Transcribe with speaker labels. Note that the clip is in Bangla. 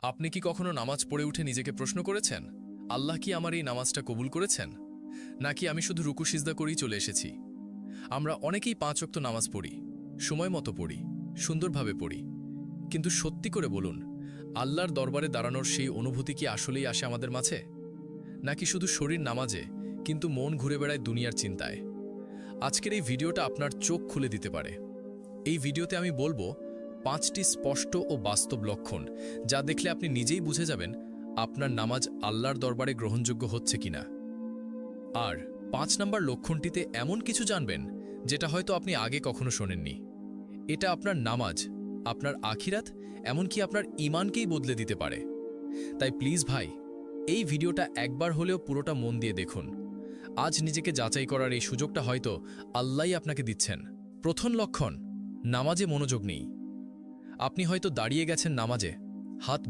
Speaker 1: আপনি কি কখনো নামাজ পড়ে উঠে নিজেকে প্রশ্ন করেছেন, আল্লাহ কি আমার এই নামাজটা কবুল করেছেন, নাকি আমি শুধু রুকু সিজদা করেই চলে এসেছি? আমরা অনেকেই ৫ ওয়াক্ত নামাজ পড়ি, সময় মতো পড়ি, সুন্দরভাবে পড়ি, কিন্তু সত্যি করে বলুন, আল্লাহর দরবারে দাঁড়ানোর সেই অনুভূতি কি আসলেই আসে আমাদের মাঝে, নাকি শুধু শরীর নামাজে কিন্তু মন ঘুরে বেড়ায় দুনিয়ার চিন্তায়? আজকের এই ভিডিওটা আপনার চোখ খুলে দিতে পারে। এই ভিডিওতে আমি বলবো ৫টি স্পষ্ট ও বাস্তব লক্ষণ, যা দেখলে আপনি নিজেই বুঝে যাবেন আপনার নামাজ আল্লাহর দরবারে গ্রহণযোগ্য হচ্ছে কিনা। আর ৫ নম্বর লক্ষণটিতে এমন কিছু জানবেন যেটা হয়তো আপনি আগে কখনো শোনেননি। এটা আপনার নামাজ, আপনার আখিরাত, এমনকি আপনার ঈমানকেই বদলে দিতে পারে। তাই প্লিজ ভাই, এই ভিডিওটা একবার হলেও পুরোটা মন দিয়ে দেখুন। আজ নিজেকে যাচাই করার এই সুযোগটা হয়তো আল্লাহই আপনাকে দিচ্ছেন। প্রথম লক্ষণ, নামাজে মনোযোগ নেই। আপনি হয়তো দাঁড়িয়ে গেছেন নামাজে, হাত